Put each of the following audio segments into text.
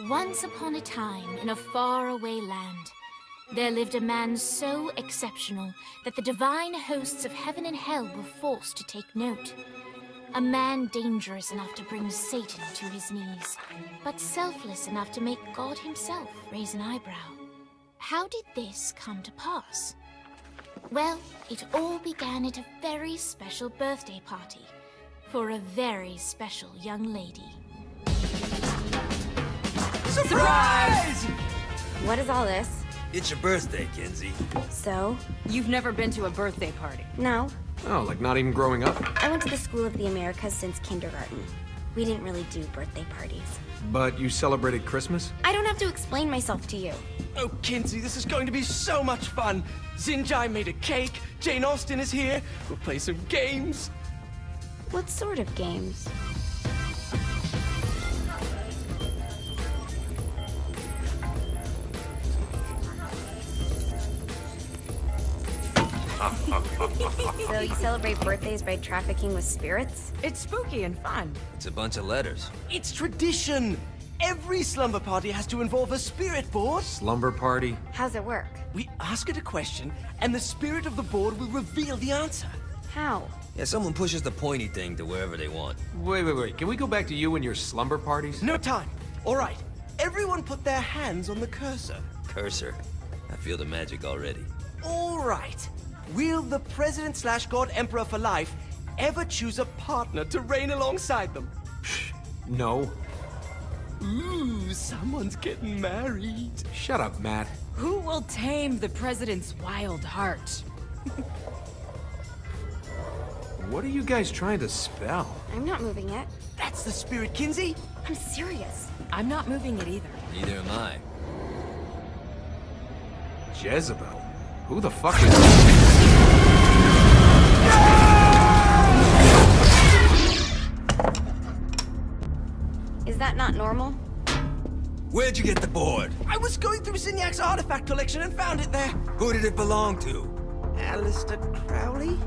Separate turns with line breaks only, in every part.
Once upon a time, in a faraway land, there lived a man so exceptional that the divine hosts of heaven and hell were forced to take note. A man dangerous enough to bring Satan to his knees, but selfless enough to make God himself raise an eyebrow. How did this come to pass? Well, it all began at a very special birthday party for a very special young lady.
Surprise!
What is all this?
It's your birthday, Kinsey.
So?
You've never been to a birthday party?
No.
Oh, like not even growing up?
I went to the School of the Americas since kindergarten. We didn't really do birthday parties.
But you celebrated Christmas?
I don't have to explain myself to you.
Oh, Kinsey, this is going to be so much fun. Xinjai made a cake, Jane Austen is here, we'll play some games.
What sort of games? So you celebrate birthdays by trafficking with spirits?
It's spooky and fun.
It's a bunch of letters.
It's tradition. Every slumber party has to involve a spirit board.
Slumber party?
How's it work?
We ask it a question, and the spirit of the board will reveal the answer.
How?
Yeah, someone pushes the pointy thing to wherever they want.
Wait. Can we go back to you and your slumber parties?
No time. All right. Everyone put their hands on the cursor.
Cursor. I feel the magic already.
All right. Will the President/God Emperor for life ever choose a partner to reign alongside them?
No.
Ooh, someone's getting married.
Shut up, Matt.
Who will tame the president's wild heart?
What are you guys trying to spell?
I'm not moving it.
That's the spirit, Kinsey.
I'm serious.
I'm not moving it either.
Neither am I.
Jezebel? Who the fuck is...
Is that not normal?
Where'd you get the board?
I was going through Signac's artifact collection and found it there.
Who did it belong to?
Alistair Crowley?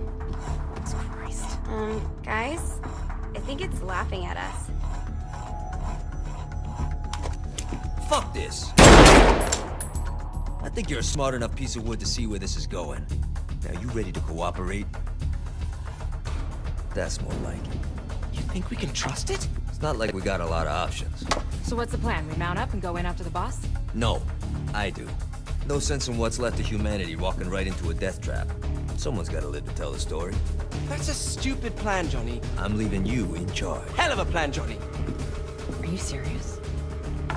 Christ. Guys? I think it's laughing at us.
Fuck this. I think you're a smart enough piece of wood to see where this is going. Now, you ready to cooperate? That's more like it.
You think we can trust it?
It's not like we got a lot of options.
So what's the plan? We mount up and go in after the boss?
No, I do. No sense in what's left of humanity walking right into a death trap. Someone's gotta live to tell the story.
That's a stupid plan, Johnny.
I'm leaving you in charge.
Hell of a plan, Johnny.
Are you serious?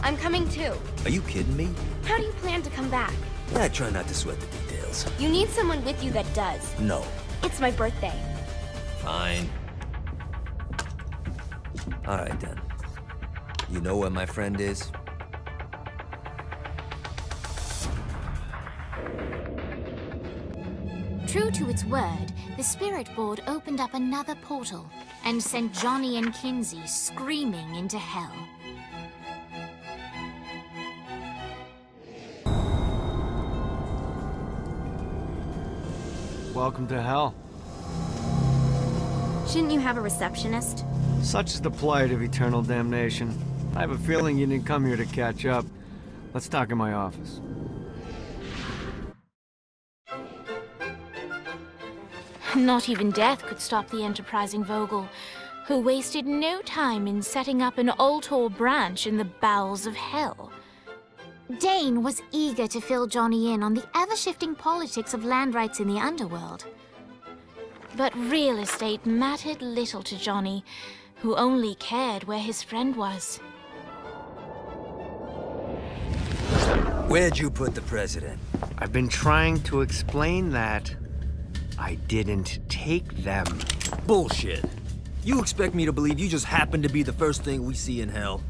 I'm coming too.
Are you kidding me?
How do you plan to come back?
Yeah, I try not to sweat the details.
You need someone with you that does.
No.
It's my birthday.
Fine. Alright then. You know where my friend is?
True to its word, the spirit board opened up another portal and sent Johnny and Kinsey screaming into hell.
Welcome to hell.
Shouldn't you have a receptionist?
Such is the plight of eternal damnation. I have a feeling you didn't come here to catch up. Let's talk in my office.
Not even death could stop the enterprising Vogel, who wasted no time in setting up an Altor branch in the bowels of hell. Dane was eager to fill Johnny in on the ever-shifting politics of land rights in the underworld. But real estate mattered little to Johnny, who only cared where his friend was.
Where'd you put the president?
I've been trying to explain that. I didn't take them.
Bullshit. You expect me to believe you just happened to be the first thing we see in hell?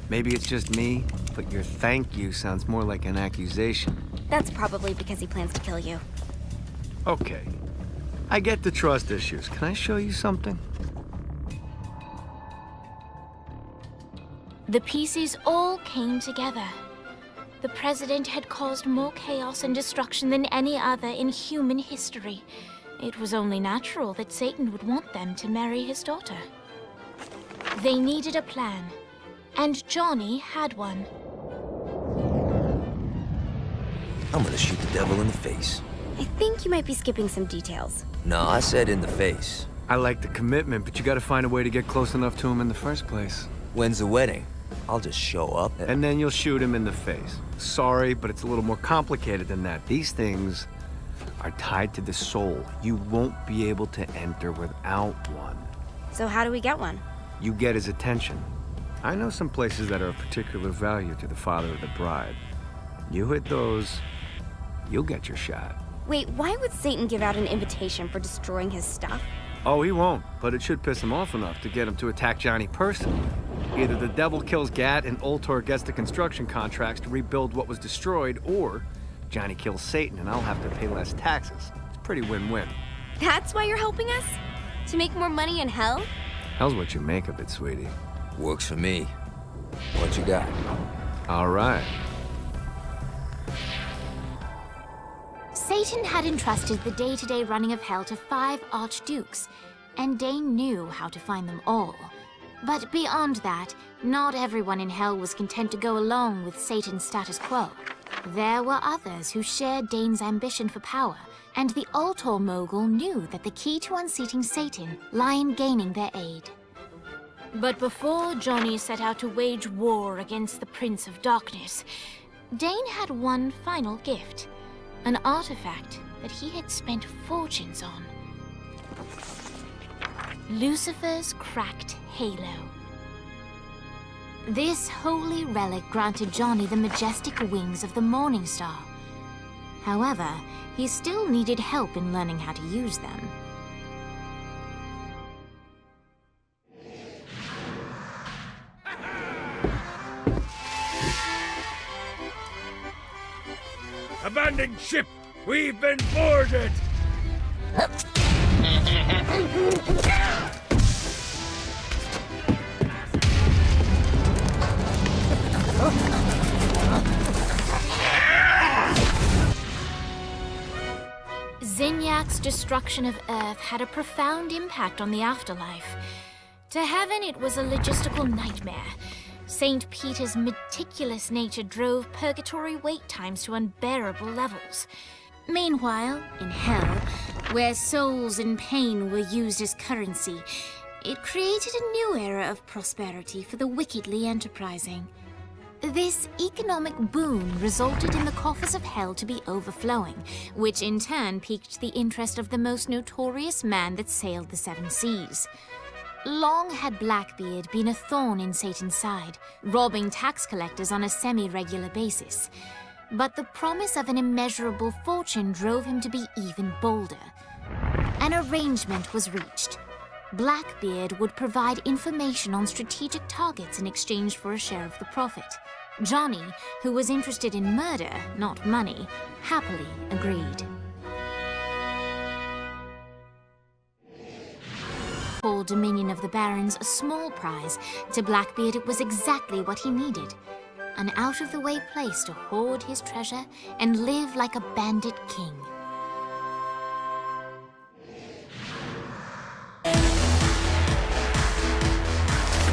Maybe it's just me, but your thank you sounds more like an accusation.
That's probably because he plans to kill you.
Okay. I get the trust issues. Can I show you something?
The pieces all came together. The president had caused more chaos and destruction than any other in human history. It was only natural that Satan would want them to marry his daughter. They needed a plan, And Johnny had one.
I'm gonna shoot the devil in the face.
I think you might be skipping some details.
No, I said in the face.
I like the commitment, but you gotta find a way to get close enough to him in the first place.
When's the wedding? I'll just show up.
And then you'll shoot him in the face. Sorry, but it's a little more complicated than that. These things are tied to the soul. You won't be able to enter without one.
So how do we get one?
You get his attention. I know some places that are of particular value to the father of the bride. You hit those, you'll get your shot.
Wait, why would Satan give out an invitation for destroying his stuff?
Oh, he won't, but it should piss him off enough to get him to attack Johnny personally. Either the devil kills Gat and Ultor gets the construction contracts to rebuild what was destroyed, or Johnny kills Satan and I'll have to pay less taxes. It's pretty win-win.
That's why you're helping us? To make more money in hell?
Hell's what you make of it, sweetie.
Works for me. What you got?
All right.
Satan had entrusted the day-to-day running of Hell to 5 archdukes, and Dane knew how to find them all. But beyond that, not everyone in Hell was content to go along with Satan's status quo. There were others who shared Dane's ambition for power, and the Ultor mogul knew that the key to unseating Satan lay in gaining their aid. But before Johnny set out to wage war against the Prince of Darkness, Dane had one final gift. An artifact that he had spent fortunes on. Lucifer's cracked halo. This holy relic granted Johnny the majestic wings of the Morning Star. However, he still needed help in learning how to use them.
Abandoned ship! We've been boarded!
Zinyak's destruction of Earth had a profound impact on the afterlife. To heaven, it was a logistical nightmare. St. Peter's meticulous nature drove purgatory wait times to unbearable levels. Meanwhile, in Hell, where souls in pain were used as currency, it created a new era of prosperity for the wickedly enterprising. This economic boon resulted in the coffers of Hell to be overflowing, which in turn piqued the interest of the most notorious man that sailed the 7 seas. Long had Blackbeard been a thorn in Satan's side, robbing tax collectors on a semi-regular basis. But the promise of an immeasurable fortune drove him to be even bolder. An arrangement was reached. Blackbeard would provide information on strategic targets in exchange for a share of the profit. Johnny, who was interested in murder, not money, happily agreed. Full dominion of the Barons, a small prize, to Blackbeard it was exactly what he needed. An out-of-the-way place to hoard his treasure and live like a bandit king.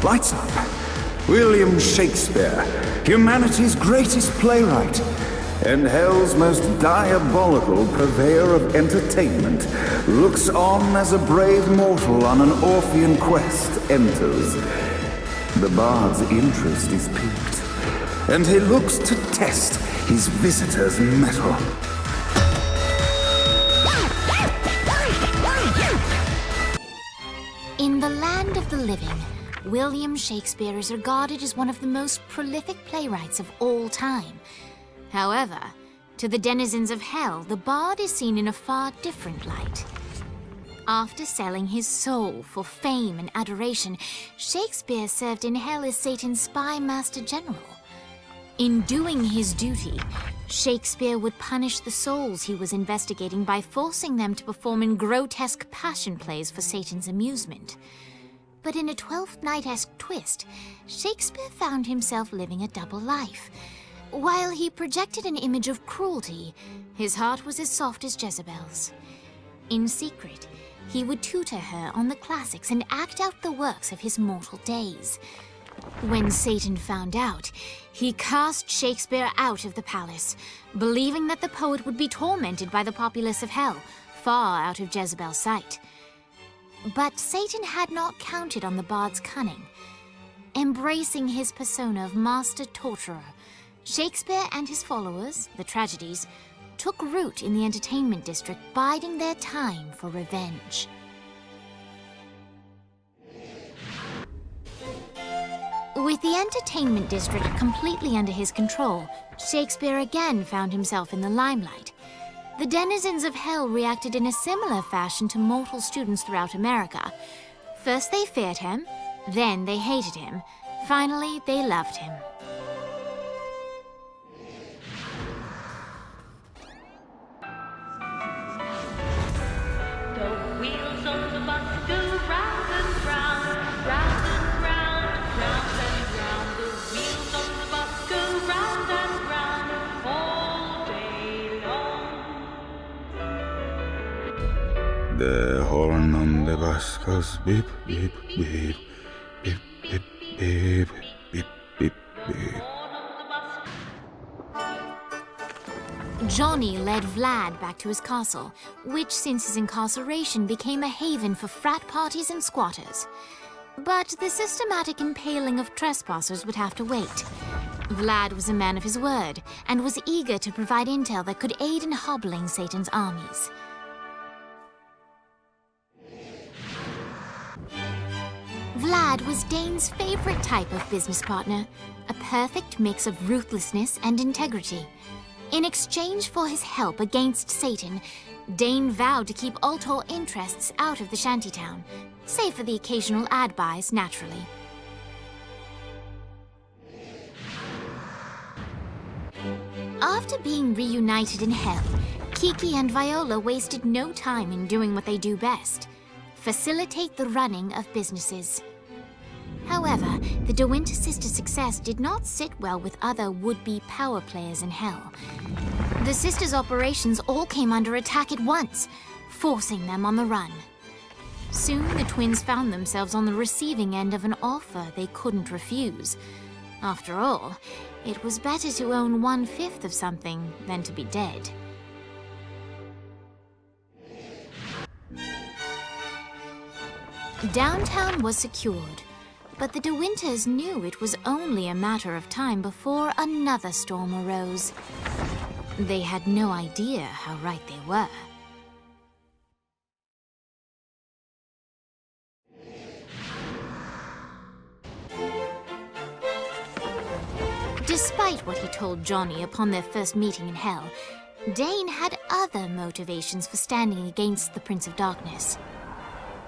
Lights up. William Shakespeare, humanity's greatest playwright, and Hell's most diabolical purveyor of entertainment, looks on as a brave mortal on an Orphean quest enters. The bard's interest is piqued, and he looks to test his visitor's mettle.
In the land of the living, William Shakespeare is regarded as one of the most prolific playwrights of all time. However, to the denizens of Hell, the bard is seen in a far different light. After selling his soul for fame and adoration, Shakespeare served in Hell as Satan's spy master general. In doing his duty, Shakespeare would punish the souls he was investigating by forcing them to perform in grotesque passion plays for Satan's amusement. But in a Twelfth Night-esque twist, Shakespeare found himself living a double life. While he projected an image of cruelty, his heart was as soft as Jezebel's. In secret, he would tutor her on the classics and act out the works of his mortal days. When Satan found out, he cast Shakespeare out of the palace, believing that the poet would be tormented by the populace of hell, far out of Jezebel's sight. But Satan had not counted on the bard's cunning. Embracing his persona of master torturer, Shakespeare and his followers, the tragedies, took root in the entertainment district, biding their time for revenge. With the entertainment district completely under his control, Shakespeare again found himself in the limelight. The denizens of hell reacted in a similar fashion to mortal students throughout America. First they feared him, then they hated him, finally they loved him.
The wheels of the bus go round and round, round and round, round and round. The wheels of the bus go round and round all day long.
The horn on the bus goes beep, beep, beep, beep, beep, beep, beep, beep, beep.
Johnny led Vlad back to his castle, which since his incarceration became a haven for frat parties and squatters. But the systematic impaling of trespassers would have to wait. Vlad was a man of his word, and was eager to provide intel that could aid in hobbling Satan's armies. Vlad was Dane's favorite type of business partner, a perfect mix of ruthlessness and integrity. In exchange for his help against Satan, Dane vowed to keep Ultor interests out of the shantytown, save for the occasional ad buys, naturally. After being reunited in hell, Kiki and Viola wasted no time in doing what they do best: facilitate the running of businesses. However, the De Winter sisters' success did not sit well with other would-be power players in hell. The sisters' operations all came under attack at once, forcing them on the run. Soon, the twins found themselves on the receiving end of an offer they couldn't refuse. After all, it was better to own 1/5 of something than to be dead. Downtown was secured, but the De Winters knew it was only a matter of time before another storm arose. They had no idea how right they were. Despite what he told Johnny upon their first meeting in hell, Dane had other motivations for standing against the Prince of Darkness.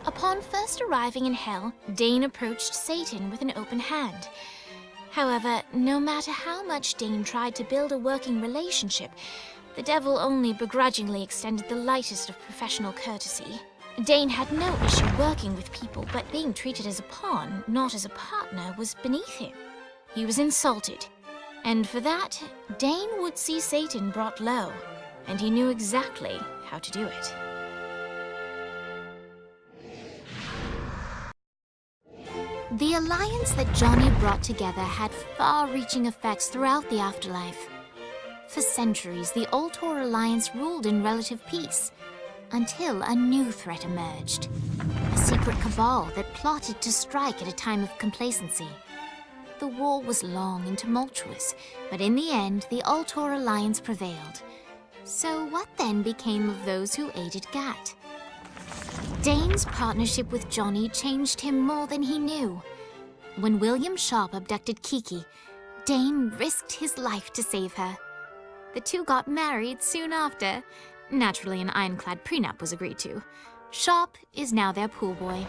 Upon first arriving in hell, Dane approached Satan with an open hand. However, no matter how much Dane tried to build a working relationship, the devil only begrudgingly extended the lightest of professional courtesy. Dane had no issue working with people, but being treated as a pawn, not as a partner, was beneath him. He was insulted, and for that, Dane would see Satan brought low, and he knew exactly how to do it. The alliance that Johnny brought together had far-reaching effects throughout the afterlife. For centuries, the Ultor Alliance ruled in relative peace, until a new threat emerged. A secret cabal that plotted to strike at a time of complacency. The war was long and tumultuous, but in the end, the Ultor Alliance prevailed. So what then became of those who aided Gat? Dane's partnership with Johnny changed him more than he knew. When William Sharp abducted Kiki, Dane risked his life to save her. The two got married soon after. Naturally, an ironclad prenup was agreed to. Sharp is now their pool boy.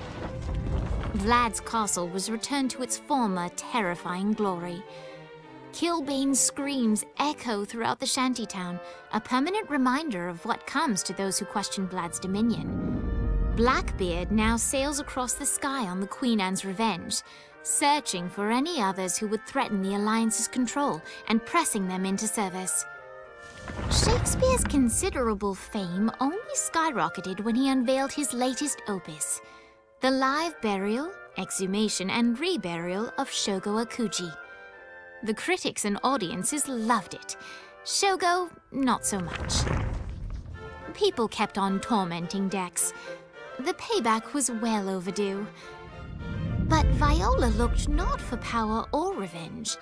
Vlad's castle was returned to its former terrifying glory. Kilbane's screams echo throughout the shantytown, a permanent reminder of what comes to those who question Vlad's dominion. Blackbeard now sails across the sky on the Queen Anne's revenge, searching for any others who would threaten the Alliance's control and pressing them into service. Shakespeare's considerable fame only skyrocketed when he unveiled his latest opus, The Live Burial exhumation and reburial of Shogo Akuji. The critics and audiences loved it. Shogo, not so much. People kept on tormenting Dex. The payback was well overdue. But Viola looked not for power or revenge.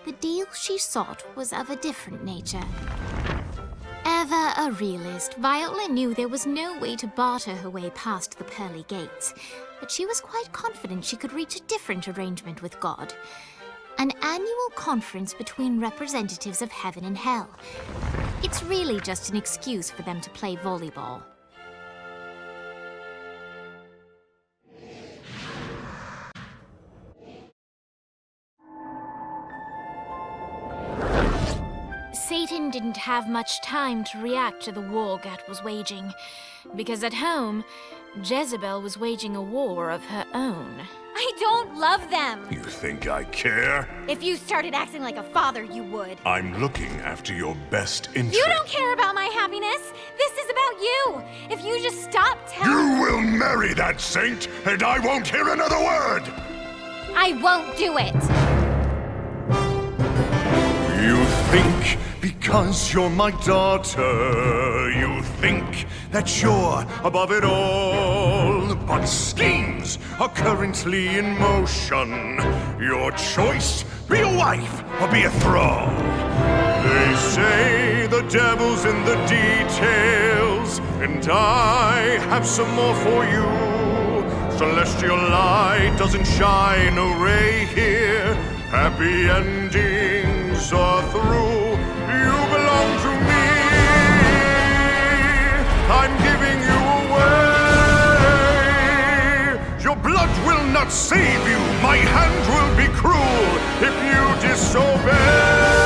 The deal she sought was of a different nature. Ever a realist, Viola knew there was no way to barter her way past the pearly gates, but she was quite confident she could reach a different arrangement with God. An annual conference between representatives of heaven and hell. It's really just an excuse for them to play volleyball. Satan didn't have much time to react to the war Gat was waging, because at home, Jezebel was waging a war of her own.
I don't love them!
You think I care?
If you started acting like a father, you would.
I'm looking after your best interest.
You don't care about my happiness! This is about you! If you just stop telling—
You will marry that saint, and I won't hear another word!
I won't do it!
You think because you're my daughter, you think that you're above it all. But schemes are currently in motion. Your choice, be a wife or be a thrall. They say the devil's in the details, and I have some more for you. Celestial light doesn't shine a ray here. Happy endings are through. You belong to me. I'm giving you away. Your blood will not save you. My hand will be cruel if you disobey.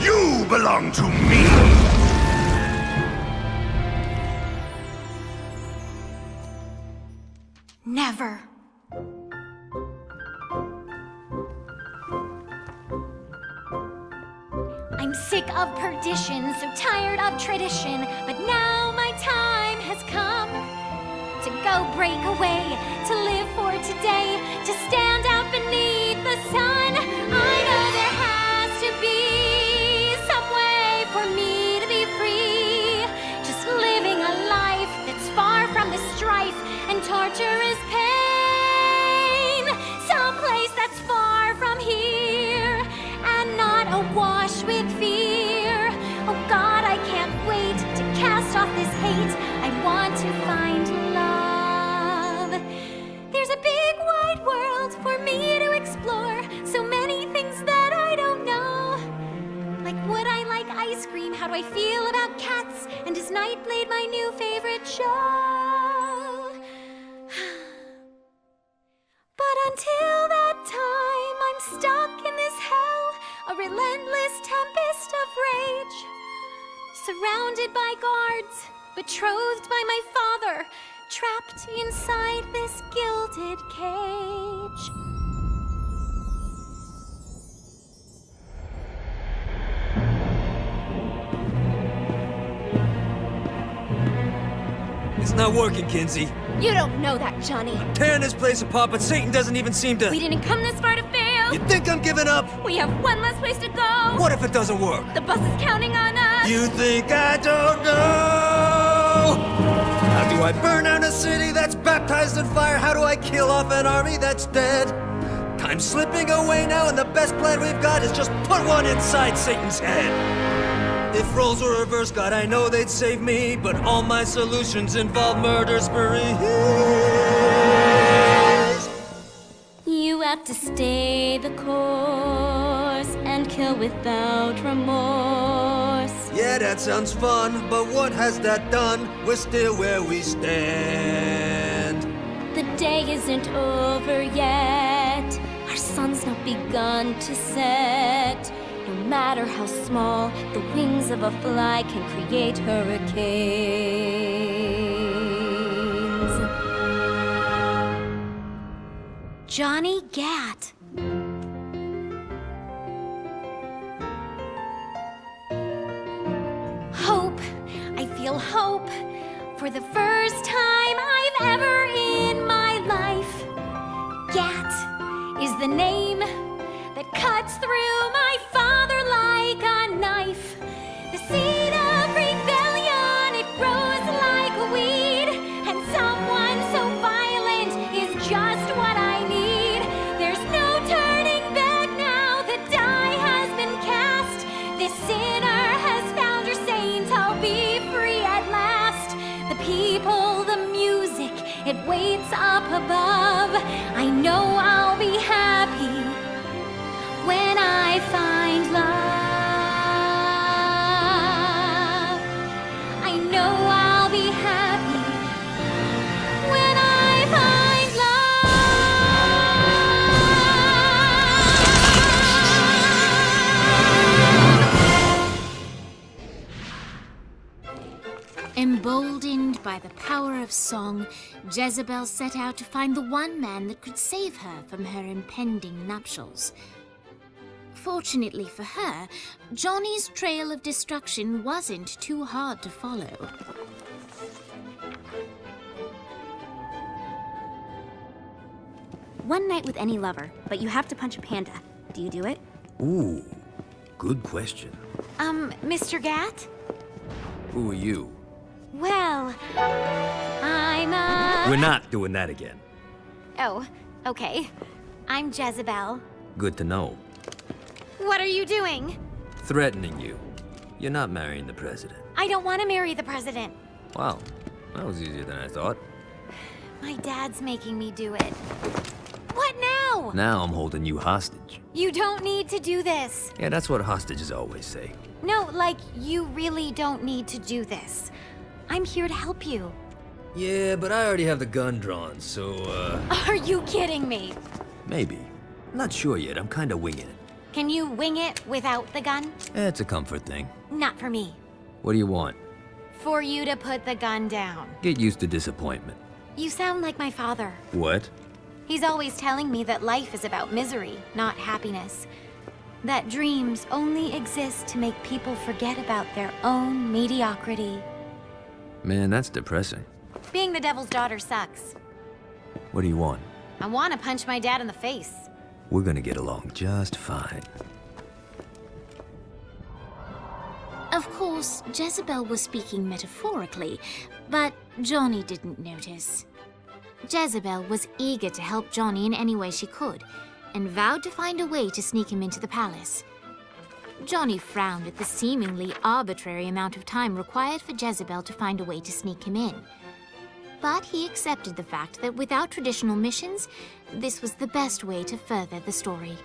You belong to me.
Never. I'm sick of perdition, so tired of tradition, but now my time has come to go break away, to live for today, to stand out beneath the sun. I know there has to be some way for me to be free, just living a life that's far from the strife and torturous pain, someplace that's far from here and not awash with fear. Oh God, I can't wait to cast off this hate. I want to find love. There's a big wide world for me to explore. So many things that I don't know. Like, would I like ice cream? How do I feel about cats? And is Nightblade my new favorite show? But until that time, I'm stuck in this hell, a relentless tempest of rage, surrounded by guards, betrothed by my father, trapped inside this gilded cage.
It's not working, Kinsey.
You don't know that, Johnny.
Tearing this place apart, but Satan doesn't even seem to...
We didn't come this far to fail.
You think I'm giving up?
We have one less place to go.
What if it doesn't work?
The bus is counting on us.
You think I don't know? How do I burn down a city that's baptized in fire? How do I kill off an army that's dead? Time's slipping away now, and the best plan we've got is just put one inside Satan's head. If roles were reversed, God, I know they'd save me, but all my solutions involve murder sprees.
You have to stay the course and kill without remorse.
Yeah, that sounds fun, but what has that done? We're still where we stand.
The day isn't over yet. Our sun's not begun to set. No matter how small, the wings of a fly can create hurricanes. Johnny Gat. Hope. I feel hope. For the first time I've ever in my the name that cuts through my father like a knife. The seed of rebellion, it grows like a weed, and someone so violent is just what I need. There's no turning back now, the die has been cast. This sinner has found her saint, I'll be free at last. The people, the music, it waits up above. I know I'll be happy when I find love. I know I'll be happy when I find
love. Emboldened by the power of song, Jezebel set out to find the one man that could save her from her impending nuptials. Fortunately for her, Johnny's trail of destruction wasn't too hard to follow.
One night with any lover, but you have to punch a panda. Do you do it?
Ooh, good question.
Mr. Gat?
Who are you?
Well, I'm
We're not doing that again.
Oh, okay. I'm Jezebel.
Good to know.
What are you doing?
Threatening you. You're not marrying the president.
I don't want to marry the president.
Wow, that was easier than I thought.
My dad's making me do it. What now?
Now I'm holding you hostage.
You don't need to do this.
Yeah, that's what hostages always say.
No, like, you really don't need to do this. I'm here to help you.
Yeah, but I already have the gun drawn, so,
Are you kidding me?
maybe. Not sure yet, I'm kinda winging it.
Can you wing it without the gun?
It's a comfort thing.
Not for me.
What do you want?
For you to put the gun down.
Get used to disappointment.
You sound like my father.
What?
He's always telling me that life is about misery, not happiness. That dreams only exist to make people forget about their own mediocrity.
Man, that's depressing.
Being the devil's daughter sucks.
What do you want?
I want to punch my dad in the face.
We're gonna get along just fine.
Of course, Jezebel was speaking metaphorically, but Johnny didn't notice. Jezebel was eager to help Johnny in any way she could, and vowed to find a way to sneak him into the palace. Johnny frowned at the seemingly arbitrary amount of time required for Jezebel to find a way to sneak him in. But he accepted the fact that without traditional missions, this was the best way to further the story.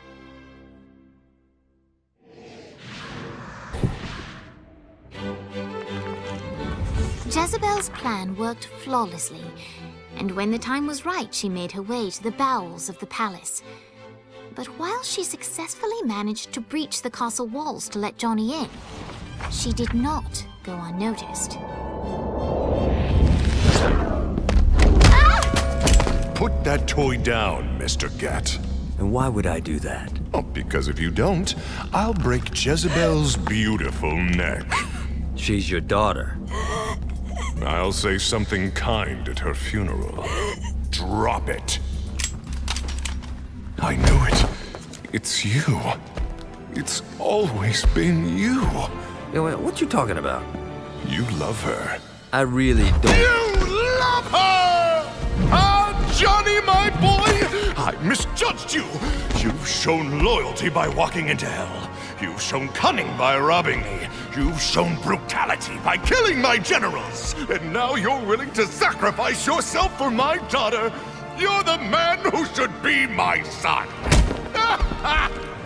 Jezebel's plan worked flawlessly, and when the time was right, she made her way to the bowels of the palace. But while she successfully managed to breach the castle walls to let Johnny in, she did not go unnoticed.
Put that toy down, Mr. Gat.
And why would I do that?
Oh, because if you don't, I'll break Jezebel's beautiful neck.
She's your daughter.
I'll say something kind at her funeral. Drop it. I knew it. It's you. It's always been you.
What you talking about?
You love her.
I really don't.
You love her! Ah, Johnny, my boy! I misjudged you. You've shown loyalty by walking into hell. You've shown cunning by robbing me. You've shown brutality by killing my generals. And now you're willing to sacrifice yourself for my daughter. You're the man who should be my son.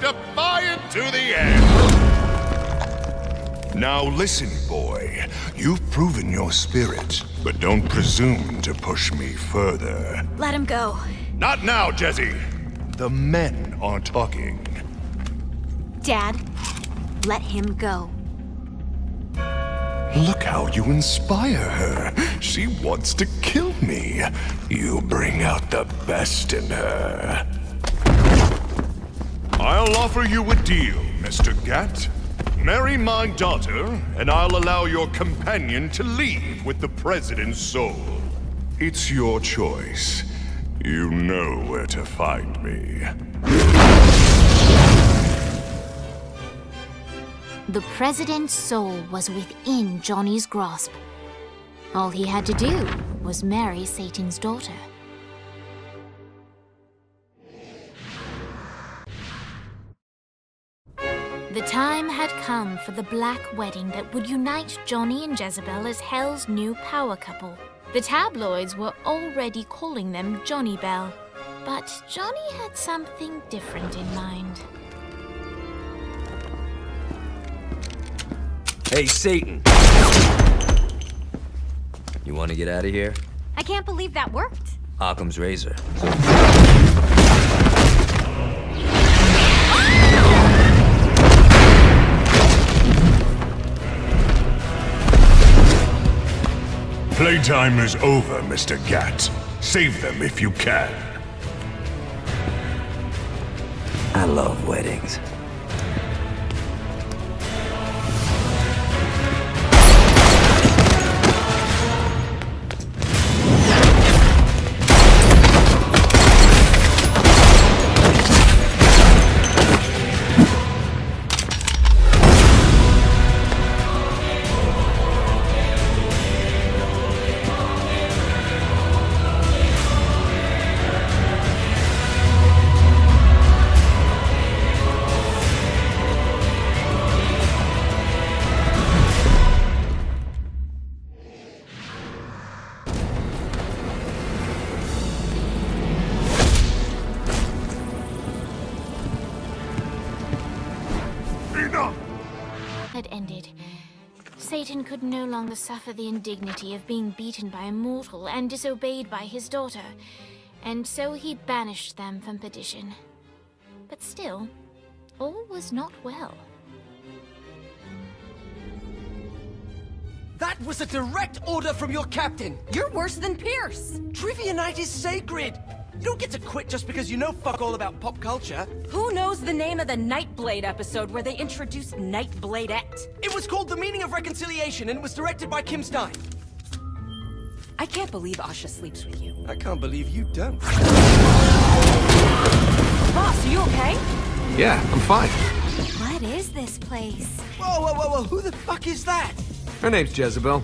Defiant to the end. Now listen, boy. You've proven your spirit, but don't presume to push me further.
Let him go.
Not now, Jesse. The men are talking.
Dad, let him go.
Look how you inspire her. She wants to kill me. You bring out the best in her. I'll offer you a deal, Mr. Gat. Marry my daughter, and I'll allow your companion to leave with the President's soul. It's your choice. You know where to find me.
The president's soul was within Johnny's grasp. All he had to do was marry Satan's daughter. The time had come for the black wedding that would unite Johnny and Jezebel as Hell's new power couple. The tabloids were already calling them Johnny Bell, but Johnny had something different in mind.
Hey, Satan! You want to get out of here?
I can't believe that worked.
Occam's razor.
Playtime is over, Mr. Gat. Save them if you can.
I love weddings.
Had ended. Satan could no longer suffer the indignity of being beaten by a mortal and disobeyed by his daughter, and so he banished them from perdition. But still, all was not well.
That was a direct order from your captain!
You're worse than Pierce!
Trivia night is sacred! You don't get to quit just because you know fuck all about pop culture.
Who knows the name of the Nightblade episode where they introduced Nightbladette?
It was called The Meaning of Reconciliation and it was directed by Kim Stein.
I can't believe Asha sleeps with you.
I can't believe you don't.
Boss, are you okay?
Yeah, I'm fine.
What is this place?
Whoa, whoa, whoa, whoa, who the fuck is that?
Her name's Jezebel.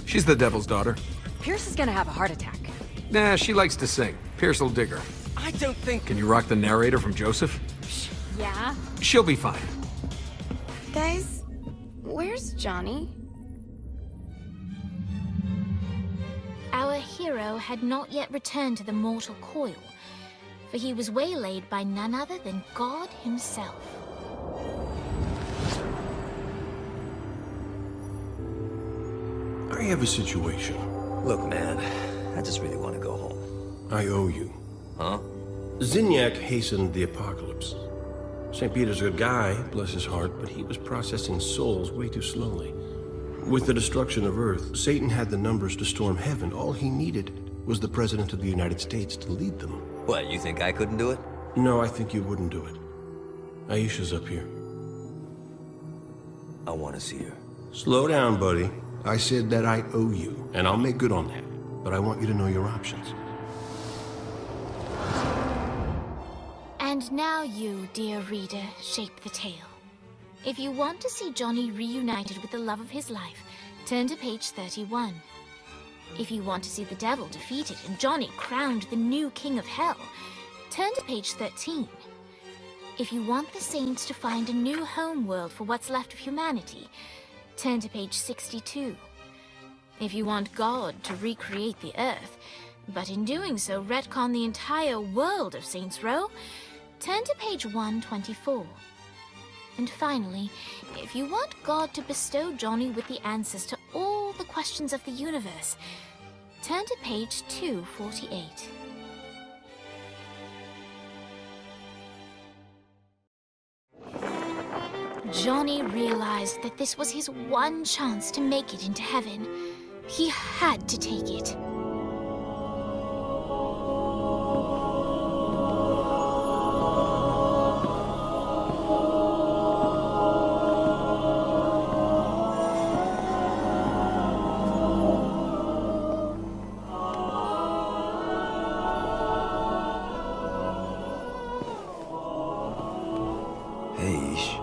She's the devil's daughter.
Pierce is gonna have a heart attack.
Nah, she likes to sing. Pierce will dig her.
I don't think...
Can you rock the narrator from Joseph?
Yeah?
She'll be fine.
Guys, where's Johnny?
Our hero had not yet returned to the mortal coil, for he was waylaid by none other than God himself.
I have a situation.
Look, man, I just really want to go home.
I owe you.
Huh?
Zinyak hastened the apocalypse. St. Peter's a good guy, bless his heart, but he was processing souls way too slowly. With the destruction of Earth, Satan had the numbers to storm heaven. All he needed was the President of the United States to lead them.
What, you think I couldn't do it?
No, I think you wouldn't do it. Aisha's up here.
I want to see her.
Slow down, buddy. I said that I owe you, and I'll make good on that. But I want you to know your options.
And now you, dear reader, shape the tale. If you want to see Johnny reunited with the love of his life, turn to page 31. If you want to see the devil defeated and Johnny crowned the new king of hell, turn to page 13. If you want the saints to find a new home world for what's left of humanity, turn to page 62. If you want God to recreate the earth, but in doing so retcon the entire world of Saints Row, turn to page 124. And finally, if you want God to bestow Johnny with the answers to all the questions of the universe, turn to page 248. Johnny realized that this was his one chance to make it into heaven. He had to take it.
Eish.